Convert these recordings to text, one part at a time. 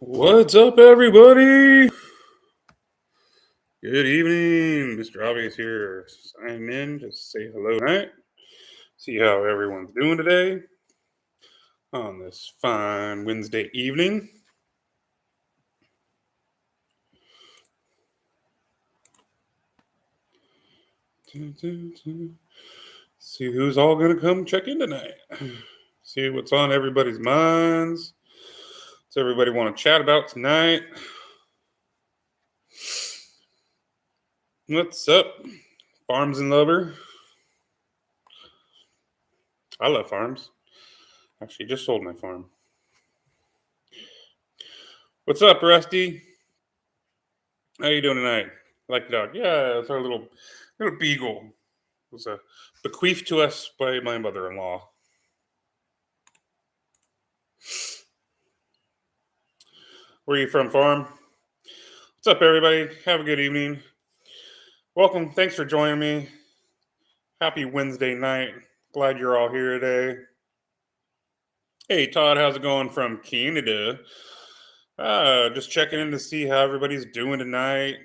What's up, everybody? Good evening. Mr. Obvious here, signing in. Just say hello tonight. See how everyone's doing today on this fine Wednesday evening. See who's all going to come check in tonight. See what's on everybody's minds. What's everybody want to chat about tonight? What's up, farms and lover? I love farms. Actually, just sold my farm. What's up, Rusty? How you doing tonight? Like the dog? Yeah, it's our little beagle. It was bequeathed to us by my mother-in-law. Where are you from, farm? What's up, everybody? Have a good evening. Welcome. Thanks for joining me. Happy Wednesday night. Glad you're all here today. Hey, Todd, how's it going from Canada? Just checking in to see how everybody's doing tonight.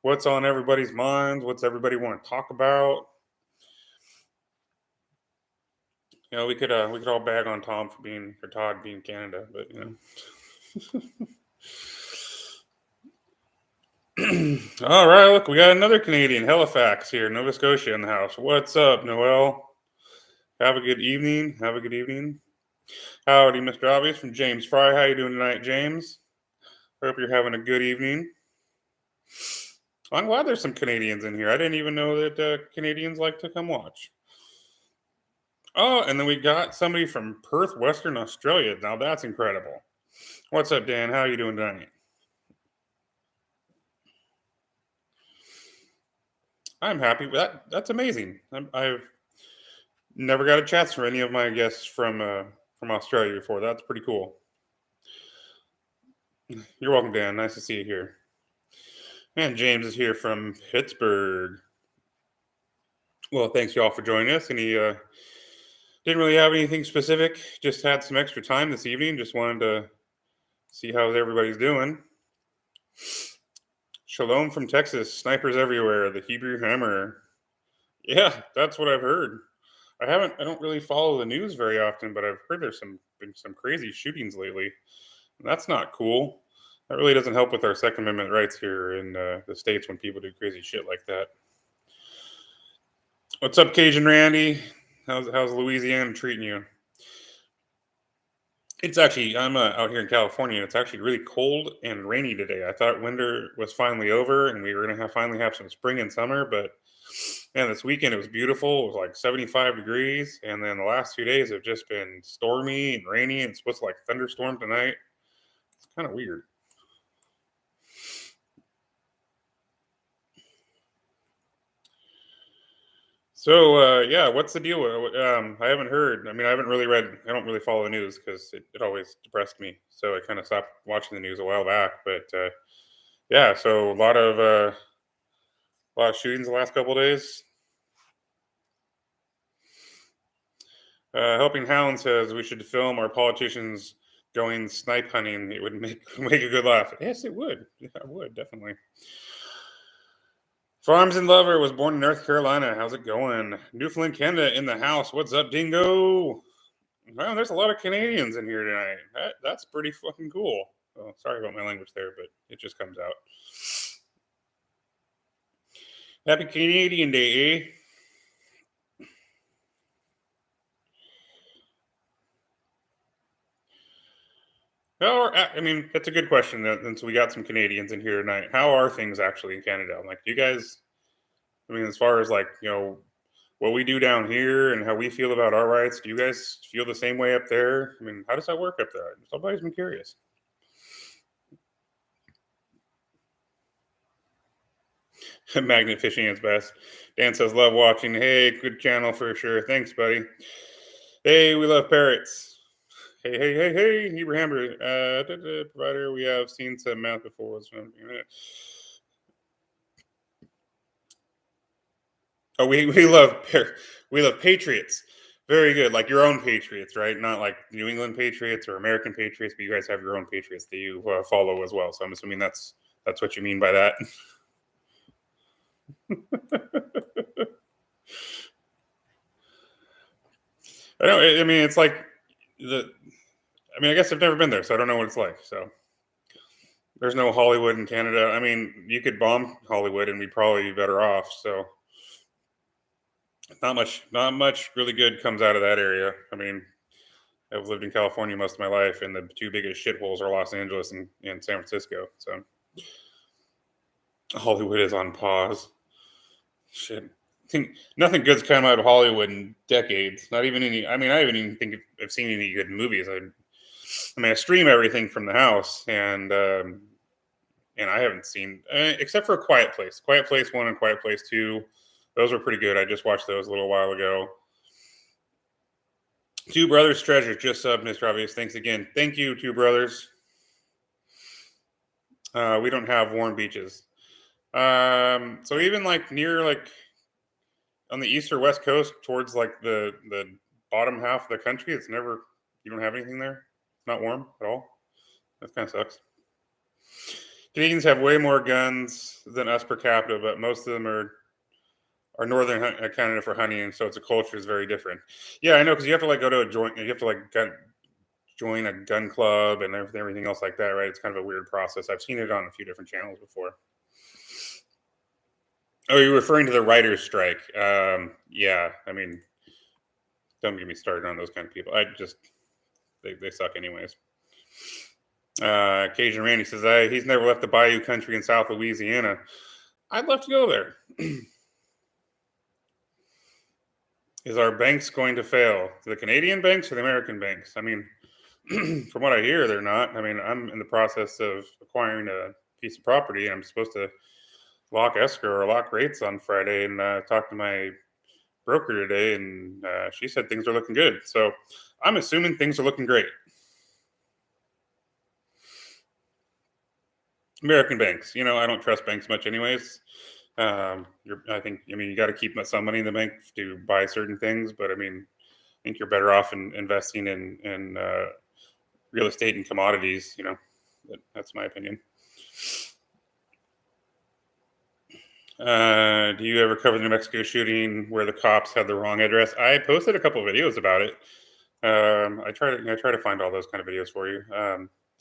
What's on everybody's minds? What's everybody want to talk about? You know, we could all bag on Todd being Canada, but you know. All right, look, we got another Canadian, Halifax here, Nova Scotia in the house. What's up, Noel? Have a good evening. Have a good evening. Howdy, Mr. Obvious from James Fry. How you doing tonight, James? Hope you're having a good evening. I'm glad there's some Canadians in here. I didn't even know that Canadians like to come watch. Oh, and then we got somebody from Perth, Western Australia. Now that's incredible. What's up, Dan? How you doing tonight? I'm happy with that. That's amazing. I've never got a chance for any of my guests from Australia before. That's pretty cool. You're welcome, Dan. Nice to see you here. And James is here from Pittsburgh. Well, thanks y'all for joining us. And he didn't really have anything specific. Just had some extra time this evening. Just wanted to see how everybody's doing. Shalom from Texas. Snipers everywhere. The Hebrew Hammer. Yeah, that's what I've heard. I don't really follow the news very often, but I've heard there's been some crazy shootings lately. That's not cool. That really doesn't help with our Second Amendment rights here in the States when people do crazy shit like that. What's up, Cajun Randy? How's Louisiana treating you? It's actually, I'm out here in California. It's actually really cold and rainy today. I thought winter was finally over and we were going to finally have some spring and summer, but man, this weekend it was beautiful. It was like 75 degrees. And then the last 2 days have just been stormy and rainy and it's supposed to like thunderstorm tonight. It's kind of weird. So yeah, what's the deal? I haven't heard. I mean, I haven't really read. I don't really follow the news because it always depressed me. So I kind of stopped watching the news a while back. But yeah, so a lot of shootings the last couple of days. Helping Hound says we should film our politicians going snipe hunting. It would make a good laugh. Yes, it would. Yeah, it would definitely. Farms and Lover was born in North Carolina. How's it going? Newfoundland, Canada in the house. What's up, Dingo? Well, there's a lot of Canadians in here tonight. That's pretty fucking cool. Oh, sorry about my language there, but it just comes out. Happy Canadian Day, eh? I mean, that's a good question. Since we got some Canadians in here tonight, how are things actually in Canada? Like, do you guys? I mean, as far as like what we do down here and how we feel about our rights, do you guys feel the same way up there? I mean, how does that work up there? Somebody's been curious. Magnet fishing is best. Dan says, love watching. Hey, good channel for sure. Thanks, buddy. Hey, we love parrots. Hey, Hebrew Hamburger. Provider, we have seen some math before. Oh, we love patriots. Very good. Like your own Patriots, right? Not like New England Patriots or American Patriots, but you guys have your own Patriots that you follow as well. So I'm assuming that's what you mean by that. I don't. I mean, it's like the. I mean, I guess I've never been there, so I don't know what it's like. So there's no Hollywood in Canada. I mean, you could bomb Hollywood, and we'd probably be better off. So not much really good comes out of that area. I mean, I've lived in California most of my life, and the two biggest shitholes are Los Angeles and San Francisco. So Hollywood is on pause. Shit. I think nothing good's come out of Hollywood in decades. Not even any. I mean, I haven't even think I've seen any good movies. I stream everything from the house, and I haven't seen except for Quiet Place, Quiet Place One and Quiet Place Two. Those were pretty good. I just watched those a little while ago. Two Brothers Treasure just subbed, Mr. Obvious. Thanks again. Thank you, Two Brothers. We don't have warm beaches. So even like near like on the east or west coast towards like the bottom half of the country, it's never you don't have anything there. It's not warm at all. That kind of sucks. Canadians have way more guns than us per capita, but most of them are northern Canada for hunting, so it's a culture is very different. Yeah, I know because you have to like go to a joint, you have to like join a gun club and everything else like that, right? It's kind of a weird process. I've seen it on a few different channels before. Oh, you're referring to the writers' strike? Yeah, I mean, don't get me started on those kind of people. I just they suck anyways. Cajun Randy says he's never left the Bayou country in South Louisiana. I'd love to go there. Is our banks going to fail? The Canadian banks or the American banks? I mean, from what I hear, they're not. I mean, I'm in the process of acquiring a piece of property, and I'm supposed to lock escrow or lock rates on Friday, and talk to my broker today, and she said things are looking good. So I'm assuming things are looking great. American banks, I don't trust banks much, anyways. I mean, you got to keep some money in the bank to buy certain things, but I mean, I think you're better off in investing in real estate and commodities. That's my opinion. Do you ever cover the New Mexico shooting where the cops had the wrong address? I posted a couple of videos about it. I try to find all those kind of videos for you.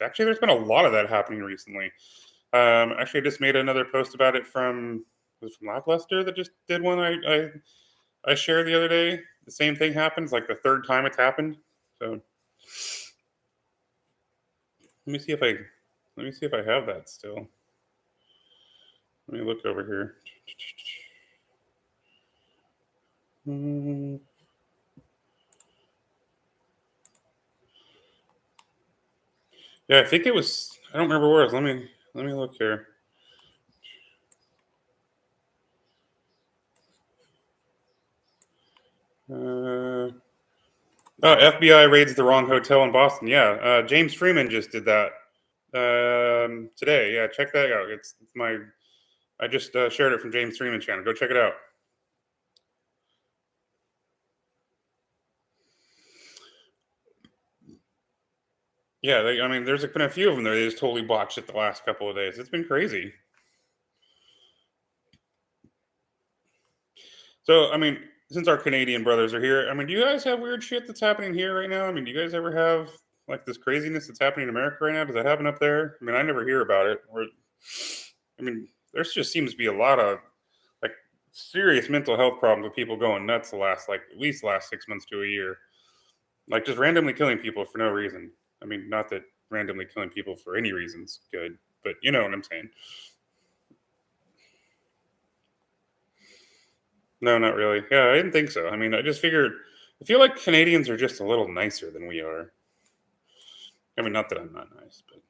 Actually, there's been a lot of that happening recently. Actually, I just made another post about it from Lackluster that just did one I shared the other day. The same thing happens, like the third time it's happened. So let me see if I have that still. Let me look over here. Yeah, I think it was. I don't remember where it was. Let me look here. FBI raids the wrong hotel in Boston. Yeah, James Freeman just did that today. Yeah, check that out. It's my. I just shared it from James Freeman's channel. Go check it out. Yeah, I mean, there's been a few of them there. They just totally botched it the last couple of days. It's been crazy. So, I mean, since our Canadian brothers are here, I mean, do you guys have weird shit that's happening here right now? I mean, do you guys ever have like this craziness that's happening in America right now? Does that happen up there? I mean, I never hear about it. I mean, there just seems to be a lot of like serious mental health problems with people going nuts the last at least the last 6 months to a year, like just randomly killing people for no reason. I mean, not that randomly killing people for any reason's good, but you know what I'm saying. No, not really. Yeah, I didn't think so. I mean, I just figured. I feel like Canadians are just a little nicer than we are. I mean, not that I'm not nice, but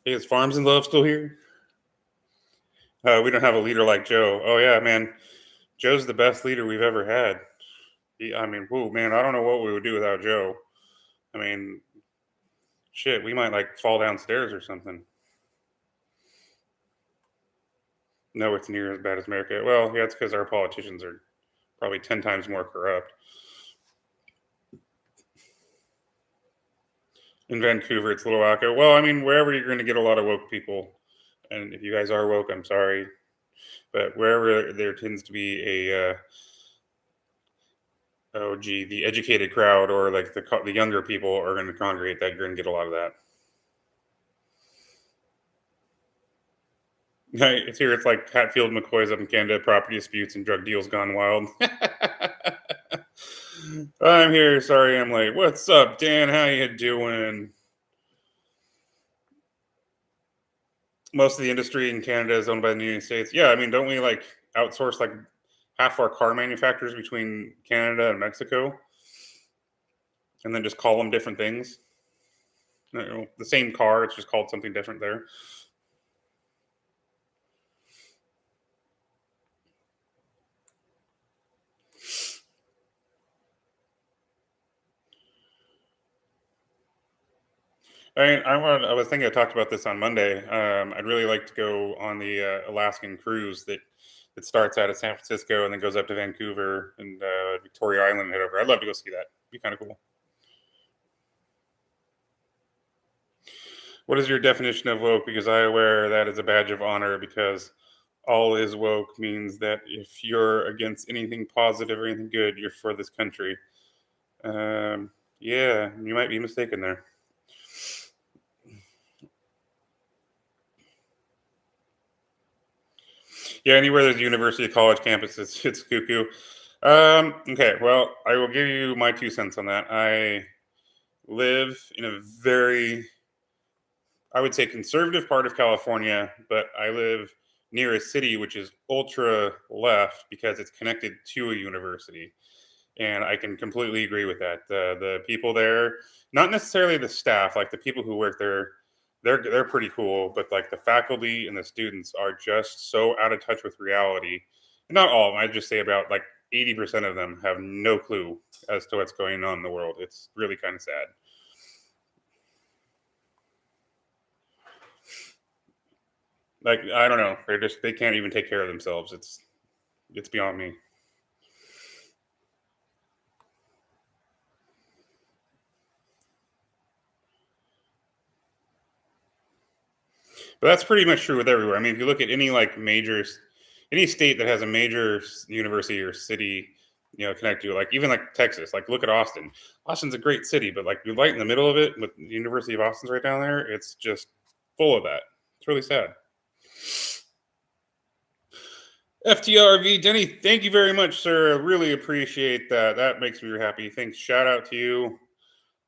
hey, is Farms and Love still here? We don't have a leader like Joe. Oh yeah, man, Joe's the best leader we've ever had. I mean, whoa, man, I don't know what we would do without Joe. I mean, shit, we might like fall downstairs or something. No, it's near as bad as America. Well, yeah, it's because our politicians are probably 10 times more corrupt. In Vancouver, it's a little wacko. Well, I mean, wherever you're going to get a lot of woke people, and if you guys are woke, I'm sorry, but wherever there tends to be oh gee, the educated crowd or like the younger people are going to congregate, that you're going to get a lot of that. It's here. It's like Hatfield McCoy's up in Canada, property disputes and drug deals gone wild. I'm here. Sorry, I'm late. What's up, Dan? How you doing? Most of the industry in Canada is owned by the United States. Yeah, I mean, don't we like outsource like half our car manufacturers between Canada and Mexico, and then just call them different things? You know, the same car, it's just called something different there. I mean, I was thinking I talked about this on Monday. I'd really like to go on the Alaskan cruise that starts out of San Francisco and then goes up to Vancouver and Victoria Island and head over. I'd love to go see that. Be kind of cool. What is your definition of woke? Because I wear that as a badge of honor because all is woke means that if you're against anything positive or anything good, you're for this country. Yeah, you might be mistaken there. Yeah, anywhere there's a university, college campus, it's cuckoo. Okay, well, I will give you my 2 cents on that. I live in a very, I would say, conservative part of California, but I live near a city which is ultra left because it's connected to a university. And I can completely agree with that. The people there, not necessarily the staff, like the people who work there, they're pretty cool, but like the faculty and the students are just so out of touch with reality. Not all of them. I'd just say about like 80% of them have no clue as to what's going on in the world. It's really kind of sad. Like I don't know, they can't even take care of themselves. It's beyond me. But that's pretty much true with everywhere. I mean, if you look at any like any state that has a major university or city, connected to it, like even like Texas, like look at Austin. Austin's a great city, but like you're right in the middle of it with the University of Austin's right down there. It's just full of that. It's really sad. FTRV Denny, thank you very much, sir. I really appreciate that. That makes me happy. Thanks. Shout out to you.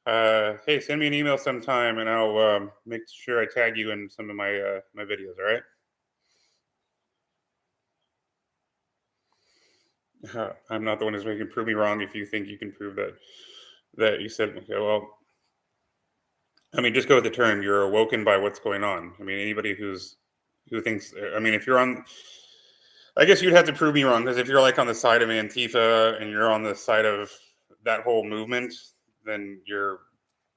Hey, send me an email sometime, and I'll make sure I tag you in some of my videos. All right. I'm not the one who's making prove me wrong. If you think you can prove that you said, okay, well, I mean, just go with the term. You're awoken by what's going on. I mean, anybody who thinks, I mean, if you're on, I guess you'd have to prove me wrong because if you're like on the side of Antifa and you're on the side of that whole movement, then you're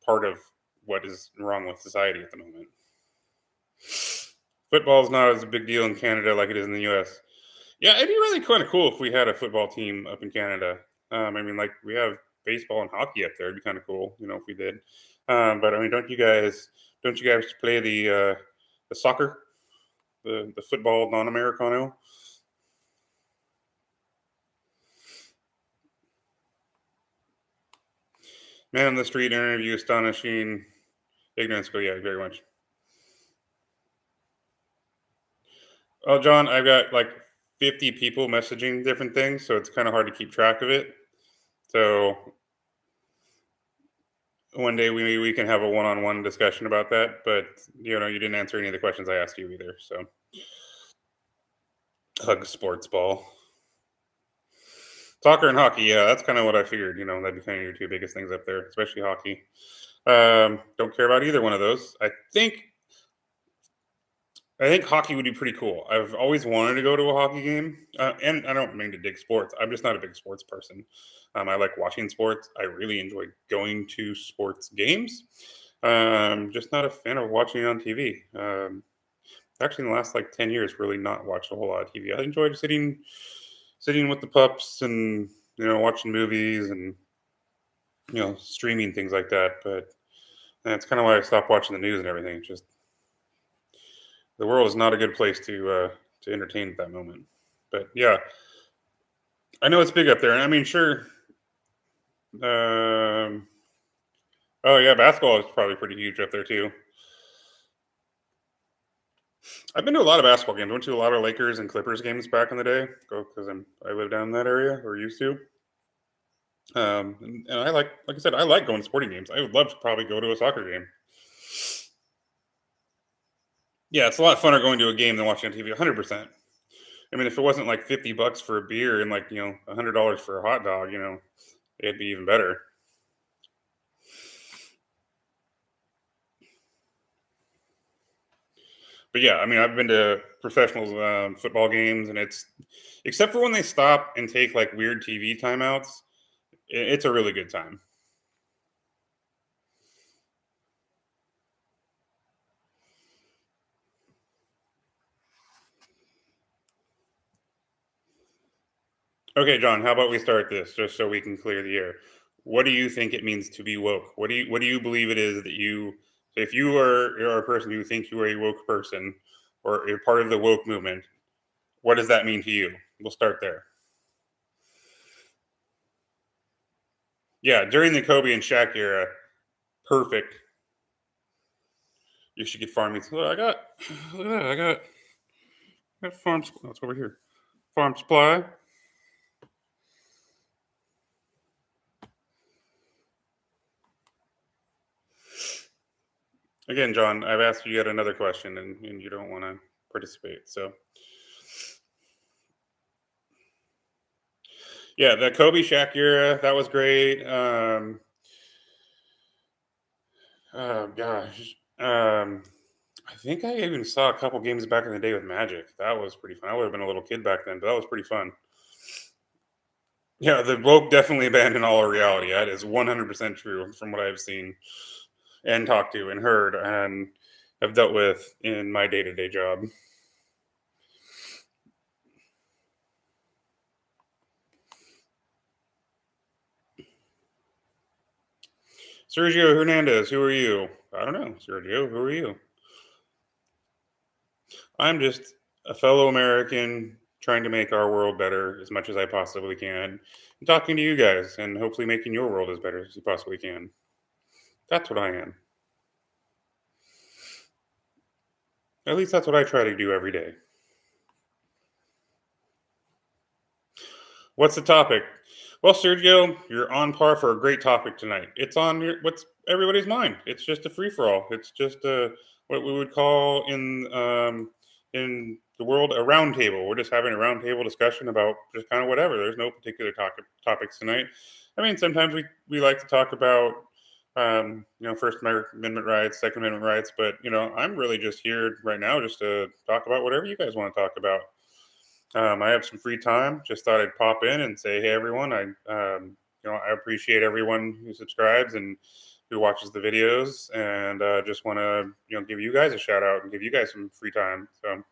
part of what is wrong with society at the moment. Football is not as a big deal in Canada like it is in the U.S. Yeah, it'd be really kind of cool if we had a football team up in Canada. I mean, like we have baseball and hockey up there. It'd be kind of cool, if we did. But I mean, don't you guys play the soccer, the football non-Americano? Man on the street interview, astonishing ignorance. But yeah, very much. Well, John, I've got like 50 people messaging different things, so it's kind of hard to keep track of it. So one day we can have a one-on-one discussion about that. But you didn't answer any of the questions I asked you either. So hug sports ball, soccer and hockey. Yeah, that's kind of what I figured. That'd be kind of your two biggest things up there, especially hockey. Don't care about either one of those. I think hockey would be pretty cool. I've always wanted to go to a hockey game, and I don't mean to dig sports. I'm just not a big sports person. I like watching sports. I really enjoy going to sports games. Just not a fan of watching it on TV. actually in the last like 10 years really not watched a whole lot of TV. I enjoyed sitting with the pups and watching movies and streaming things like that. But that's kind of why I stopped watching the news and everything. It's just the world is not a good place to entertain at that moment. But yeah, I know it's big up there, and I mean, sure. Um, oh yeah, basketball is probably pretty huge up there too. I've been to a lot of basketball games. Went to a lot of Lakers and Clippers games back in the day. Go because I live down in that area or used to. And I like I said, I like going to sporting games. I would love to probably go to a soccer game. Yeah, it's a lot funner going to a game than watching on TV. 100%. I mean, if it wasn't like $50 for a beer and like $100 for a hot dog, it'd be even better. But yeah, I mean, I've been to professional football games, and it's except for when they stop and take like weird TV timeouts, it's a really good time. Okay, John, how about we start this just so we can clear the air? What do you think it means to be woke? What do you believe it is that you if you're a person who thinks you are a woke person or a part of the woke movement, what does that mean to you? We'll start there. Yeah, during the Kobe and Shaq era, perfect. You should get farming. Look, look at that. I got farm. That's over here. Farm supply. Again, John, I've asked you yet another question, and you don't want to participate. So, yeah, the Kobe Shaq era, that was great. Oh gosh, I think I even saw a couple games back in the day with Magic. That was pretty fun. I would have been a little kid back then, but that was pretty fun. Yeah, the woke definitely abandoned all our reality. That is 100% true from what I've seen and talked to and heard and have dealt with in my day to day job. Sergio Hernandez, who are you? I don't know. Sergio, who are you? I'm just a fellow American trying to make our world better as much as I possibly can. And talking to you guys and hopefully making your world as better as you possibly can. That's what I am. At least that's what I try to do every day. What's the topic? Well, Sergio, you're on par for a great topic tonight. It's on what's everybody's mind. It's just a free for all. It's just what we would call in the world a round table. We're just having a round table discussion about just kind of whatever. There's no particular topics tonight. I mean, sometimes we like to talk about First Amendment rights, Second Amendment rights, but I'm really just here right now just to talk about whatever you guys want to talk about. I have some free time. Just thought I'd pop in and say, hey, everyone. I appreciate everyone who subscribes and who watches the videos, and just want to, give you guys a shout out and give you guys some free time. So